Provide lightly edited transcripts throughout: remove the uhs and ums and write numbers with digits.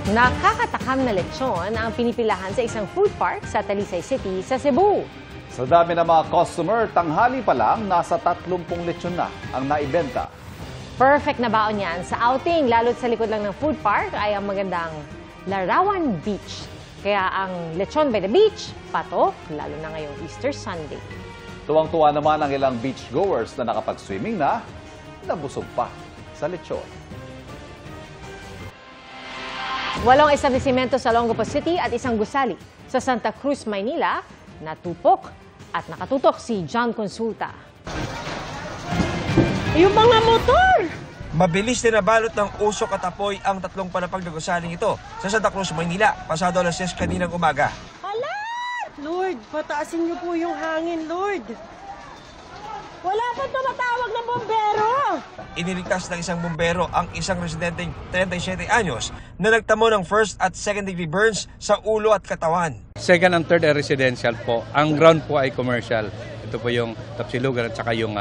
Nakakatakam na lechon ang pinipilahan sa isang food park sa Talisay City sa Cebu. Sa dami ng mga customer, tanghali pa lang, nasa 30 lechon na ang naibenta. Perfect na baon yan sa outing, lalo't sa likod lang ng food park ay ang magandang Larawan Beach. Kaya ang lechon by the beach, patok, lalo na ngayong Easter Sunday. Tuwang-tuwa naman ang ilang beachgoers na nakapag-swimming na, nabusog pa sa lechon. 8 establisimento sa Olongapo City at isang gusali sa Santa Cruz, Maynila, natupok at nakatutok si John Consulta. Yung mga motor! Mabilis din nabalot ng usok at apoy ang tatlong palapag na gusaling ito sa Santa Cruz, Maynila, pasado alas 6 kaninang umaga. Hala! Lord, pataasin niyo po yung hangin, Lord. Wala pa tumatawag ng bombero! Iniligtas ng isang bombero ang isang residenteng 37 anyos na nagtamo ng first at second degree burns sa ulo at katawan. Second and third ay residential po. Ang ground po ay commercial. Ito po yung tapsilugan at saka yung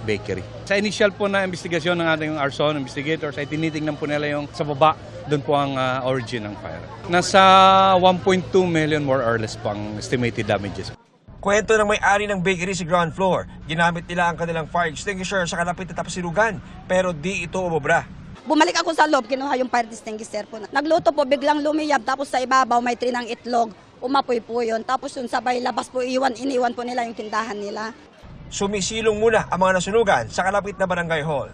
bakery. Sa initial po na investigasyon ng ating arson investigators ay tinitingnan po nila yung sa baba. Doon po ang origin ng fire. Nasa 1.2 million more or less po ang estimated damages. Kwento ng may-ari ng bakery sa ground floor, ginamit nila ang kanilang fire extinguisher sa kalapit na tapsilugan pero di ito umobra. Bumalik ako sa loob, kinuha yung fire extinguisher po. Nagluto po, biglang lumiyab, tapos sa ibabaw may trinang itlog. Umapoy po yun. Tapos yung sabay labas po, iniwan po nila yung tindahan nila. Sumisilong muna ang mga nasunugan sa kalapit na barangay hall.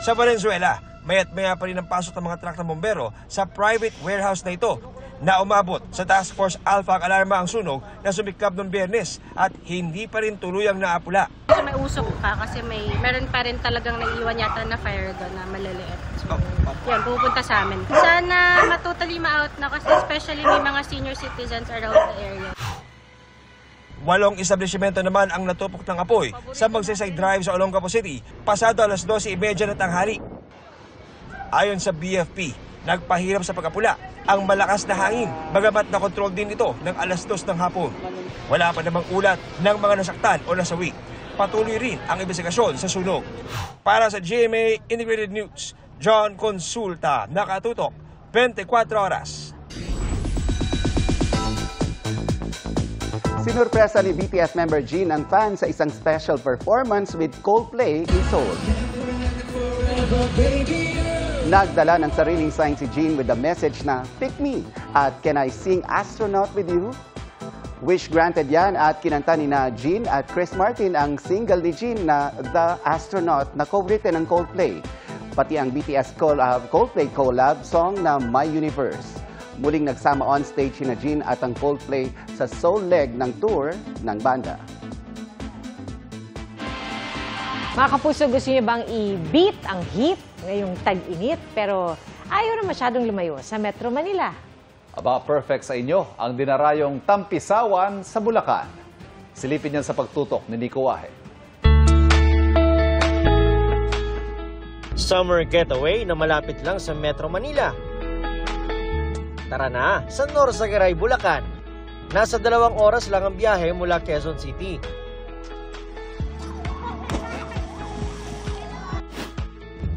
Sa Valenzuela, maya't maya pa rin ang pasok ng mga truck ng bombero sa private warehouse na ito na umabot sa Task Force Alpha ang alarma ang sunog na sumiklab noong Biyernes at hindi pa rin tuluyang naapula. May usok pa kasi meron pa rin talagang naiiwan yata na fire doon na maliliit. So, yan, pupunta sa amin. Sana matotally ma-out na kasi especially may mga senior citizens around the area. 8 establishmento naman ang natupok ng apoy sa Magsaysay Drive sa Olongapo City pasado alas 12:30 ng tanghali. Ayon sa BFP, nagpahirap sa pag-apula ang malakas na hangin, bagamat na-control din ito ng alas 2 ng hapon. Wala pa namang ulat ng mga nasaktan o nasawi. Patuloy rin ang investigasyon sa sunog. Para sa GMA Integrated News, John Consulta, nakatutok, 24 oras. Sinurpresa ni BTS member Jin ang fan sa isang special performance with Coldplay in Seoul. Nagdala ng sariling sign si Jin with the message na "Pick me" at "Can I sing astronaut with you?" Wish granted yan at kinanta ni na Jin at Chris Martin ang single ni Jin na "The Astronaut" na co-written ng Coldplay. Pati ang BTS Coldplay collab song na "My Universe." Muling nagsama on stage si na Jin at ang Coldplay sa Seoul leg ng tour ng banda. Mga kapuso, gusto niyo bang i-beat ang heat ngayong tag-init pero ayaw na masyadong lumayo sa Metro Manila? Aba, perfect sa inyo ang dinarayong Tampisawan sa Bulacan. Silipin yan sa pagtutok ni Nico Wahe. Summer getaway na malapit lang sa Metro Manila. Tara na sa Norsagaray, Bulacan. Nasa 2 oras lang ang biyahe mula Quezon City.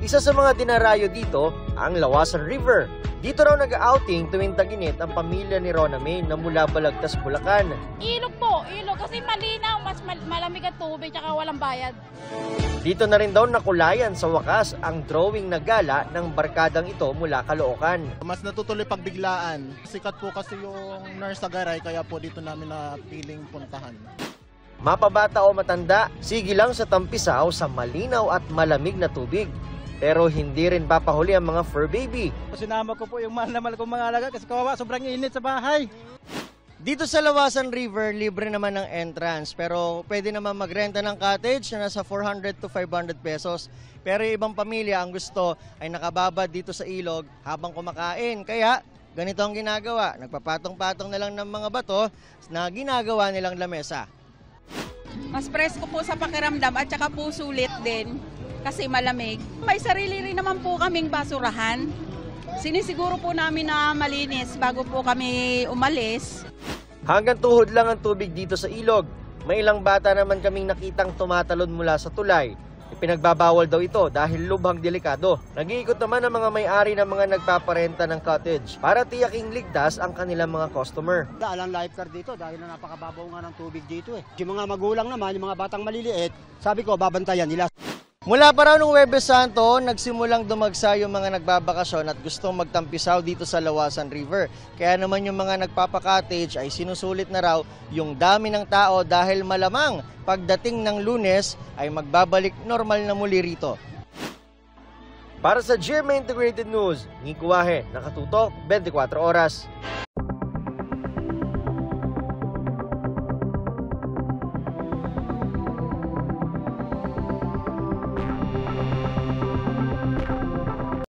Isa sa mga dinarayo dito, ang Lawasan River. Dito raw nag-outing tuwing tag-init ang pamilya ni Rona May na mula Balagtas, Bulacan. Ilog po, ilog kasi malinaw, mas malamig ang tubig at walang bayad. Dito na rin daw nakulayan sa wakas ang drawing na gala ng barkadang ito mula Caloocan. Mas natutuloy pagbiglaan. Sikat po kasi yung Norsagaray kaya po dito namin na piling puntahan. Mapabata o matanda, sige lang sa Tampisaw sa malinaw at malamig na tubig. Pero hindi rin papahuli ang mga fur baby. Sinama ko po yung mahal na mahal kong mga alaga kasi kawawa, sobrang init sa bahay. Dito sa Lawasan River, libre naman ang entrance. Pero pwede naman magrenta ng cottage na nasa 400 to 500 pesos. Pero ibang pamilya ang gusto ay nakababad dito sa ilog habang kumakain. Kaya ganito ang ginagawa. Nagpapatong-patong na lang ng mga bato na ginagawa nilang lamesa. Mas presko po sa pakiramdam at saka po sulit din. Kasi malamig. May sarili rin naman po kaming basurahan. Sinisiguro po namin na malinis bago po kami umalis. Hanggang tuhod lang ang tubig dito sa ilog. May ilang bata naman kaming nakitang tumatalon mula sa tulay. Ipinagbabawal daw ito dahil lubhang delikado. Nag-iikot naman ang mga may-ari ng mga nagpaparenta ng cottage para tiyaking ligtas ang kanilang mga customer. Alang lifeguard dito dahil na napakababaw nga ng tubig dito eh. Yung mga magulang naman, yung mga batang maliliit, sabi ko babantayan nila. Mula pa raw nung Huwebes Santo, nagsimulang dumagsa yung mga nagbabakasyon at gustong magtampisaw dito sa Lawasan River. Kaya naman yung mga nagpapakottage ay sinusulit na raw yung dami ng tao dahil malamang pagdating ng Lunes ay magbabalik normal na muli rito. Para sa GMA Integrated News, Nico Wahe, nakatutok 24 oras.